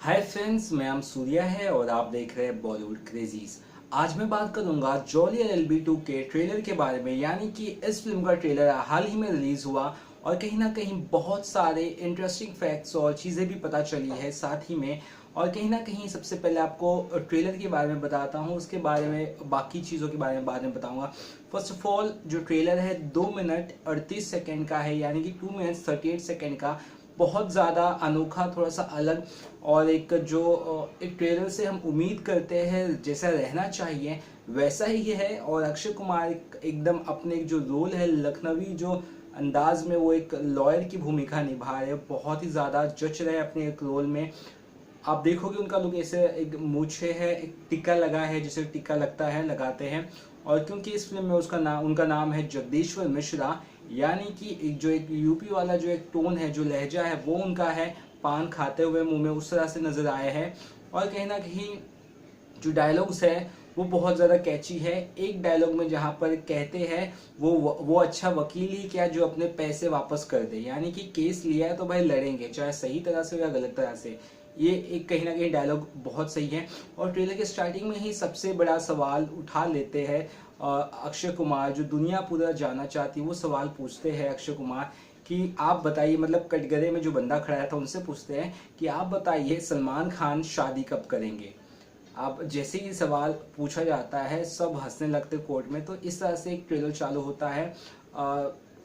Hi friends, मैं नाम सूर्या है और आप देख रहे हैं बॉलीवुड क्रेजीज। आज मैं बात करूंगा जॉली एलएलबी 2 के ट्रेलर के बारे में। यानी कि इस फिल्म का ट्रेलर हाल ही में रिलीज हुआ और कहीं ना कहीं बहुत सारे इंटरेस्टिंग फैक्ट्स और चीज़ें भी पता चली है साथ ही में। और कहीं ना कहीं सबसे पहले आपको ट्रेलर के बारे में बताता हूँ, उसके बारे में बाकी चीज़ों के बारे में बाद में बताऊंगा। फर्स्ट ऑफ ऑल, जो ट्रेलर है 2 मिनट 38 सेकेंड का है, यानी कि 2 मिनट 38 सेकेंड का। बहुत ज़्यादा अनोखा, थोड़ा सा अलग, और एक ट्रेलर से हम उम्मीद करते हैं जैसा रहना चाहिए वैसा ही है। और अक्षय कुमार एकदम अपने जो रोल है, लखनवी जो अंदाज में वो एक लॉयर की भूमिका निभा रहे हैं, बहुत ही ज़्यादा जच रहे हैं अपने एक रोल में। आप देखोगे उनका लुक ऐसे, एक मूछे है, एक टिक्का लगा है, जैसे टिक्का लगता है, लगाते हैं। और क्योंकि इस फिल्म में उनका नाम है जगदीश्वर मिश्रा, यानी कि एक यूपी वाला जो एक टोन है, जो लहजा है, वो उनका है। पान खाते हुए मुंह में उस तरह से नजर आए हैं। और कहीं ना कहीं जो डायलॉग्स है वो बहुत ज़्यादा कैची है। एक डायलॉग में जहाँ पर कहते हैं वो अच्छा वकील ही क्या जो अपने पैसे वापस कर दे, यानी कि केस लिया है तो भाई लड़ेंगे, चाहे सही तरह से या गलत तरह से। ये एक कहीं ना कहीं डायलॉग बहुत सही है। और ट्रेलर के स्टार्टिंग में ही सबसे बड़ा सवाल उठा लेते हैं अक्षय कुमार, जो दुनिया पूरा जानना चाहती है। वो सवाल पूछते हैं अक्षय कुमार कि आप बताइए, मतलब कटघरे में जो बंदा खड़ा था उनसे पूछते हैं कि आप बताइए सलमान खान शादी कब करेंगे। अब जैसे ही सवाल पूछा जाता है सब हंसने लगते कोर्ट में। तो इस तरह से एक ट्रेलर चालू होता है।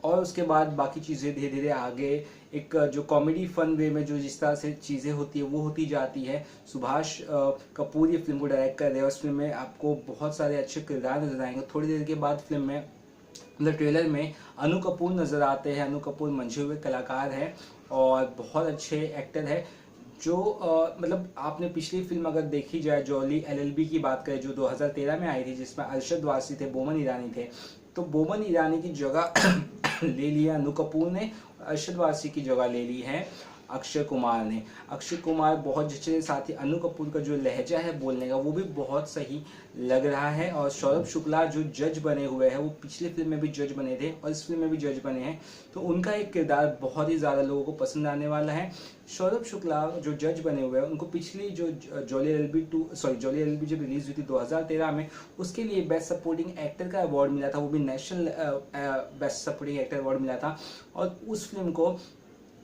और उसके बाद बाकी चीज़ें धीरे धीरे आगे एक जो कॉमेडी फन वे में जो जिस तरह से चीज़ें होती है वो होती जाती है। सुभाष कपूर ये फिल्म को डायरेक्ट कर रहे हैं। उस फिल्म में आपको बहुत सारे अच्छे किरदार नजर आएंगे। थोड़ी देर के बाद फिल्म में, मतलब ट्रेलर में, अनु कपूर नजर आते हैं। अनु कपूर मंझे हुए कलाकार है और बहुत अच्छे एक्टर है। जो मतलब आपने पिछली फिल्म अगर देखी जाए, जॉली एलएलबी की बात करें, जो 2013 में आई थी, जिसमें अरशद वारसी थे, बोमन ईरानी थे, तो बोमन ईरानी की जगह ले लिया अनु कपूर ने, अरशद वारसी की जगह ले ली है अक्षय कुमार ने। अक्षय कुमार बहुत जचने, साथ ही अनु कपूर का जो लहजा है बोलने का वो भी बहुत सही लग रहा है। और सौरभ शुक्ला जो जज बने हुए हैं, वो पिछली फिल्म में भी जज बने थे और इस फिल्म में भी जज बने हैं, तो उनका एक किरदार बहुत ही ज़्यादा लोगों को पसंद आने वाला है। सौरभ शुक्ला जो जज बने हुए हैं, उनको पिछली जो जॉली एलएलबी जब रिलीज हुई थी 2013 में, उसके लिए बेस्ट सपोर्टिंग एक्टर का अवार्ड मिला था, वो भी national best supporting actor award मिला था। और उस फिल्म को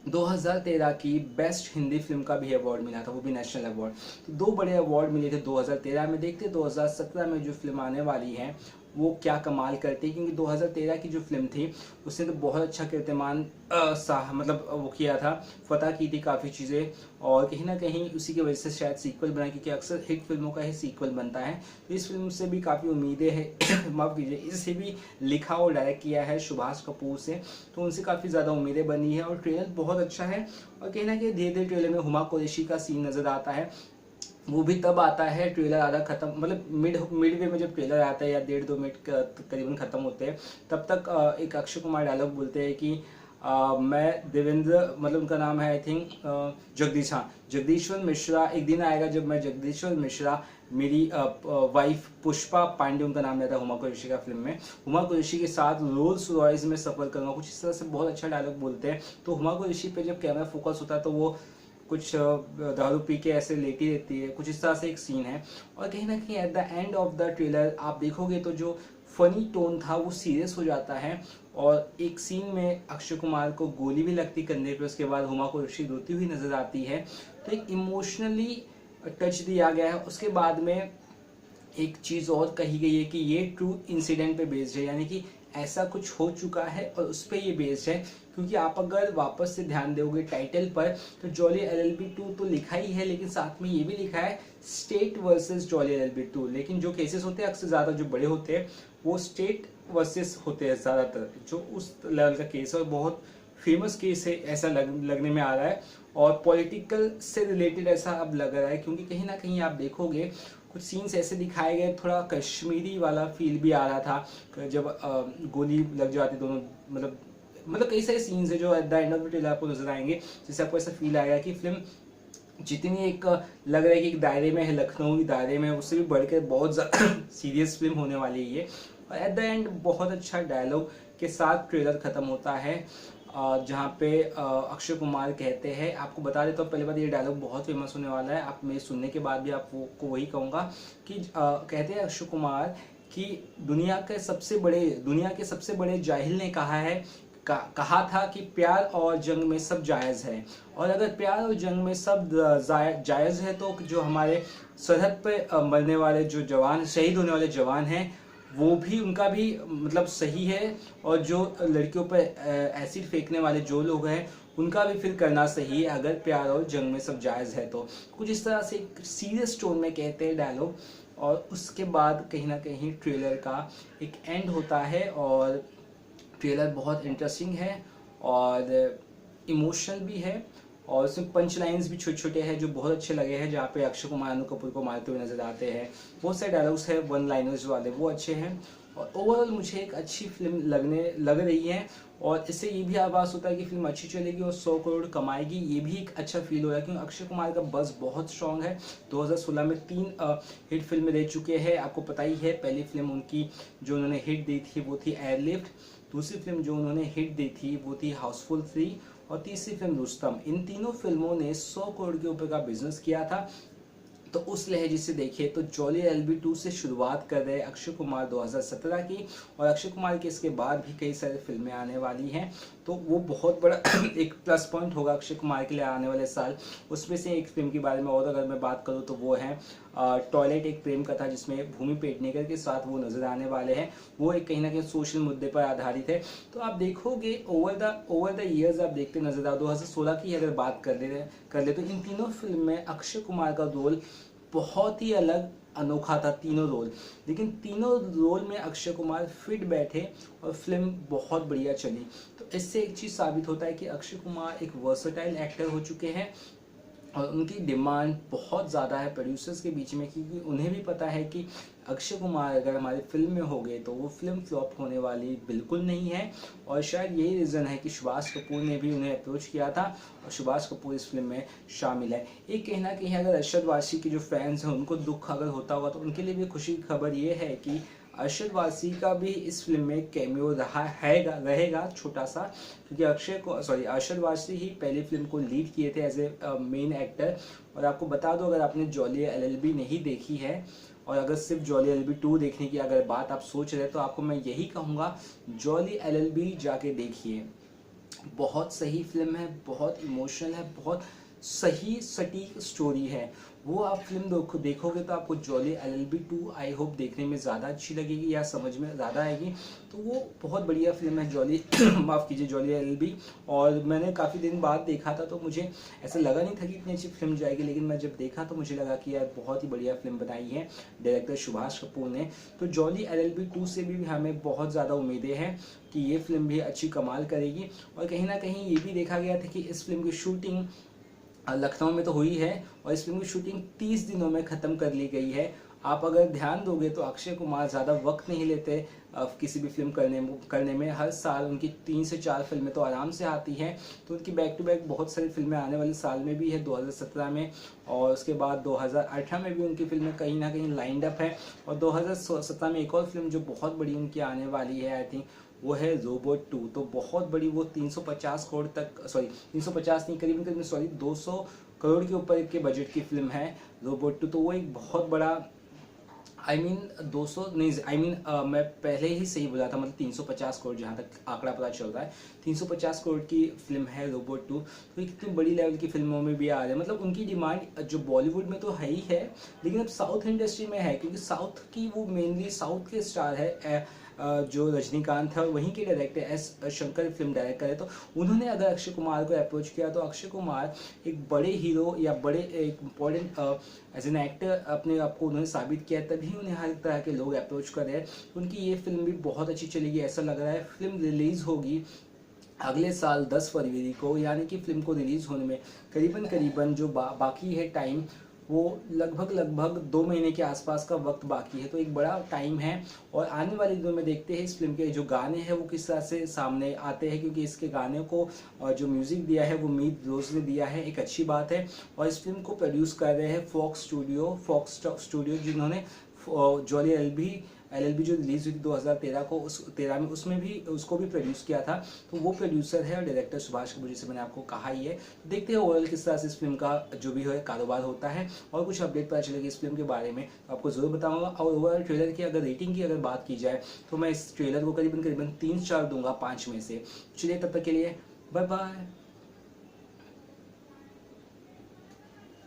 2013 की बेस्ट हिंदी फिल्म का भी अवार्ड मिला था, वो भी नेशनल अवार्ड। तो दो बड़े अवार्ड मिले थे 2013 में। देखते 2017 में जो फिल्म आने वाली है वो क्या कमाल करती है, क्योंकि 2013 की जो फिल्म थी उसने तो बहुत अच्छा कीर्तिमान मतलब वो किया था, फतह की थी काफ़ी चीज़ें। और कहीं ना कहीं उसी की वजह से शायद सीक्वल बना, क्योंकि अक्सर हिट फिल्मों का ही सीक्वल बनता है। तो इस फिल्म से भी काफ़ी उम्मीदें हैं माफ़ कीजिए, इसे भी लिखा और डायरेक्ट किया है सुभाष कपूर से, तो उनसे काफ़ी ज़्यादा उम्मीदें बनी है। और ट्रेलर बहुत अच्छा है। और कहीं ना कहीं धीरे धीरे ट्रेलर में हुमा कुरैशी का सीन नज़र आता है। वो भी तब आता है ट्रेलर आधा खत्म, मतलब मिड वे में जब ट्रेलर आता है, या 1.5-2 मिनट करीबन खत्म होते हैं, तब तक एक अक्षय कुमार डायलॉग बोलते हैं कि मैं देवेंद्र, मतलब उनका नाम है आई थिंक जगदीश, हाँ, जगदीश्वर मिश्रा। एक दिन आएगा जब मैं जगदीश्वर मिश्रा, मेरी वाइफ पुष्पा पांडे, उनका नाम रहता है हुमा कुरैशी का फिल्म में, हुमा कुरैशी के साथ रोल्स रॉयस में सफर करूंगा, कुछ इस तरह से बहुत अच्छा डायलॉग बोलते हैं। तो हुमा कुरैशी पे जब कैमरा फोकस होता है तो वो कुछ दारू पी के ऐसे लेटी रहती है, कुछ इस तरह से एक सीन है। और कहीं ना कहीं at the end of the trailer आप देखोगे तो जो फनी टोन था वो सीरियस हो जाता है। और एक सीन में अक्षय कुमार को गोली भी लगती कंधे पे, उसके बाद हुमा कुरैशी रोती हुई नजर आती है। तो एक इमोशनली टच दिया गया है। उसके बाद में एक चीज़ और कही गई है कि ये ट्रू इंसिडेंट पे बेस्ड है, यानी कि ऐसा कुछ हो चुका है और उस पर ये बेस्ड है। क्योंकि आप अगर वापस से ध्यान दोगे टाइटल पर, तो जॉली एलएलबी 2 तो लिखा ही है, लेकिन साथ में ये भी लिखा है स्टेट वर्सेस जॉली एलएलबी 2। लेकिन जो केसेस होते हैं अक्सर ज़्यादा जो बड़े होते हैं वो स्टेट वर्सेस होते हैं ज़्यादातर, जो उस लेवल का केस है। और बहुत फेमस केस है ऐसा लगने में आ रहा है। और पॉलिटिकल से रिलेटेड ऐसा अब लग रहा है, क्योंकि कहीं ना कहीं आप देखोगे कुछ सीन्स ऐसे दिखाए गए, थोड़ा कश्मीरी वाला फील भी आ रहा था जब गोली लग जाती दोनों, मतलब कई सारे सीन्स है जो at the end of the trailer आपको नजर आएंगे, जिससे आपको ऐसा फील आएगा कि फिल्म जितनी एक लग रहा है कि एक दायरे में है, लखनऊ दायरे में, उससे भी बढ़कर बहुत ज़्यादा सीरियस फिल्म होने वाली है ये। और एट द एंड बहुत अच्छा डायलॉग के साथ ट्रेलर खत्म होता है। जहाँ पे अक्षय कुमार कहते हैं, आपको बता देता हूँ पहले बात, ये डायलॉग बहुत फेमस होने वाला है, आप मेरे सुनने के बाद भी आपको वही कहूँगा कि कहते हैं अक्षय कुमार कि दुनिया के सबसे बड़े जाहिल ने कहा है, कहा था कि प्यार और जंग में सब जायज़ है, और अगर प्यार और जंग में सब जायज़ है तो जो हमारे सरहद पे मरने वाले जो जवान, शहीद होने वाले जवान हैं, वो भी, उनका भी मतलब सही है, और जो लड़कियों पर एसिड फेंकने वाले जो लोग हैं उनका भी फिर करना सही है, अगर प्यार और जंग में सब जायज़ है तो। कुछ इस तरह से एक सीरियस टोन में कहते हैं डायलॉग, और उसके बाद कहीं ना कहीं ट्रेलर का एक एंड होता है, और ट्रेलर बहुत इंटरेस्टिंग है और इमोशनल भी है, और उसमें पंच लाइन्स भी छोटे छोटे हैं जो बहुत अच्छे लगे हैं, जहाँ पे अक्षय कुमार अनु कपूर को मारते हुए नजर आते हैं। बहुत सारे डायलॉग्स हैं वन लाइनर्स वाले, वो अच्छे हैं, और ओवरऑल मुझे एक अच्छी फिल्म लग रही है, और इससे ये भी आभास होता है कि फिल्म अच्छी चलेगी और 100 करोड़ कमाएगी, ये भी एक अच्छा फील हो रहा है, क्योंकि अक्षय कुमार का बस बहुत स्ट्रांग है। 2016 में 3 हिट फिल्में दे चुके हैं, आपको पता ही है। पहली फिल्म उनकी जो उन्होंने हिट दी थी वो थी एयरलिफ्ट, दूसरी फिल्म जो उन्होंने हिट दी थी वो थी हाउसफुल 3, और तीसरी फिल्म रुस्तम। इन तीनों फिल्मों ने 100 करोड़ के ऊपर का बिजनेस किया था। तो उस लहजे से देखिए तो जॉली एलबी 2 से शुरुआत कर रहे हैं अक्षय कुमार 2017 की, और अक्षय कुमार के इसके बाद भी कई सारी फिल्में आने वाली हैं, तो वो बहुत बड़ा एक प्लस पॉइंट होगा अक्षय कुमार के लिए आने वाले साल। उसमें से एक फिल्म के बारे में और अगर मैं बात करूँ तो वो है टॉयलेट, एक प्रेम कथा, जिसमें भूमि पेडनेकर के साथ वो नजर आने वाले हैं। वो एक कहीं ना कहीं सोशल मुद्दे पर आधारित है। तो आप देखोगे ओवर द ईयर्स आप देखते नजर आओ, 2016 की अगर बात कर ले तो इन तीनों फिल्म में अक्षय कुमार का रोल बहुत ही अलग अनोखा था, तीनों रोल, लेकिन तीनों रोल में अक्षय कुमार फिट बैठे और फिल्म बहुत बढ़िया चली। तो इससे एक चीज़ साबित होता है कि अक्षय कुमार एक वर्सटाइल एक्टर हो चुके हैं, और उनकी डिमांड बहुत ज़्यादा है प्रोड्यूसर्स के बीच में, क्योंकि उन्हें भी पता है कि अक्षय कुमार अगर हमारी फिल्म में हो गए तो वो फिल्म फ्लॉप होने वाली बिल्कुल नहीं है। और शायद यही रीज़न है कि सुभाष कपूर ने भी उन्हें अप्रोच किया था, और सुभाष कपूर इस फिल्म में शामिल है। एक कहीं ना कहीं अगर अरशद वारसी के जो फैंस हैं उनको दुख अगर होता होगा तो उनके लिए भी खुशी की खबर ये है कि अरशद वारसी का भी इस फिल्म में कैमियो रहेगा छोटा सा, क्योंकि अरशद वारसी ही पहली फिल्म को लीड किए थे एज ए मेन एक्टर। और आपको बता दो, अगर आपने जॉली एलएलबी नहीं देखी है, और अगर सिर्फ जॉली एलएलबी 2 देखने की अगर बात आप सोच रहे हैं, तो आपको मैं यही कहूँगा जॉली एलएलबी जाके देखिए। बहुत सही फिल्म है, बहुत इमोशनल है, बहुत सही सटीक स्टोरी है। वो आप फिल्म देखोगे तो आपको जॉली एलएलबी 2 आई होप देखने में ज़्यादा अच्छी लगेगी या समझ में ज़्यादा आएगी। तो वो बहुत बढ़िया फिल्म है जॉली माफ़ कीजिए जॉली एलएलबी। और मैंने काफ़ी दिन बाद देखा था तो मुझे ऐसा लगा नहीं था कि इतनी अच्छी फिल्म जाएगी, लेकिन मैं जब देखा तो मुझे लगा कि यार बहुत ही बढ़िया फिल्म बनाई है डायरेक्टर सुभाष कपूर ने। तो जॉली एलएलबी 2 से भी हमें बहुत ज़्यादा उम्मीदें हैं कि ये फिल्म भी अच्छी कमाल करेगी। और कहीं ना कहीं ये भी देखा गया था कि इस फिल्म की शूटिंग लखनऊ में तो हुई है, और इस फिल्म की शूटिंग 30 दिनों में ख़त्म कर ली गई है। आप अगर ध्यान दोगे तो अक्षय कुमार ज़्यादा वक्त नहीं लेते किसी भी फिल्म करने में। हर साल उनकी 3 से 4 फिल्में तो आराम से आती हैं। तो उनकी बैक टू बैक बहुत सारी फिल्में आने वाले साल में भी है, 2017 में, और उसके बाद 2018 में भी उनकी फिल्में कहीं ना कहीं लाइंड अप है। और 2017 में एक और फिल्म जो बहुत बड़ी उनकी आने वाली है, आई थिंक वो है रोबोट 2। तो बहुत बड़ी, वो 350 करोड़ तक, 350 नहीं, करीबन 200 करोड़ के ऊपर के बजट की फिल्म है रोबोट 2। तो वो एक बहुत बड़ा, 200 नहीं, मैं पहले ही सही बोला था, मतलब 350 करोड़ जहाँ तक आंकड़ा पता चल रहा है, 350 करोड़ की फिल्म है रोबोट 2। तो ये कितनी बड़ी लेवल की फिल्मों में भी आ रही है। मतलब उनकी डिमांड जो बॉलीवुड में तो है ही है, लेकिन अब साउथ इंडस्ट्री में है, क्योंकि साउथ की वो मेनली साउथ के स्टार है जो रजनीकांत है, और वहीं के director S Shankar film director है। तो उन्होंने अगर अक्षय कुमार को अप्रोच किया तो अक्षय कुमार एक बड़े हीरो या बड़े एक इम्पोर्टेंट एज एन एक्टर अपने आप को उन्होंने साबित किया, तभी उन्हें हर तरह के लोग अप्रोच कर रहे हैं। उनकी ये फिल्म भी बहुत अच्छी चलेगी ऐसा लग रहा है। फिल्म रिलीज़ होगी अगले साल 10 फरवरी को, यानी कि फिल्म को रिलीज़ होने में करीबन जो बाकी है टाइम, वो लगभग 2 महीने के आसपास का वक्त बाकी है। तो एक बड़ा टाइम है, और आने वाले दिनों में देखते हैं इस फिल्म के जो गाने हैं वो किस तरह से सामने आते हैं, क्योंकि इसके गाने को जो म्यूज़िक दिया है वो मीत रोज़ ने दिया है, एक अच्छी बात है। और इस फिल्म को प्रोड्यूस कर रहे हैं फॉक्स स्टूडियो, जिन्होंने जॉली एलएलबी LLB जो रिलीज हुई थी 2013 को, उस 13 में, उसमें भी उसको भी प्रोड्यूस किया था। तो वो प्रोड्यूसर है और डायरेक्टर सुभाष कपूर, जैसे मैंने आपको कहा ही है। देखते हैं ओवरऑल किस तरह से इस फिल्म का जो भी है कारोबार होता है, और कुछ अपडेट पता चलेगी इस फिल्म के बारे में तो आपको जरूर बताऊंगा। और ओवरऑल ट्रेलर की अगर रेटिंग की अगर बात की जाए तो मैं इस ट्रेलर को करीबन 3 स्टार दूंगा 5 में से। चलिए तब तक के लिए बाय बाय।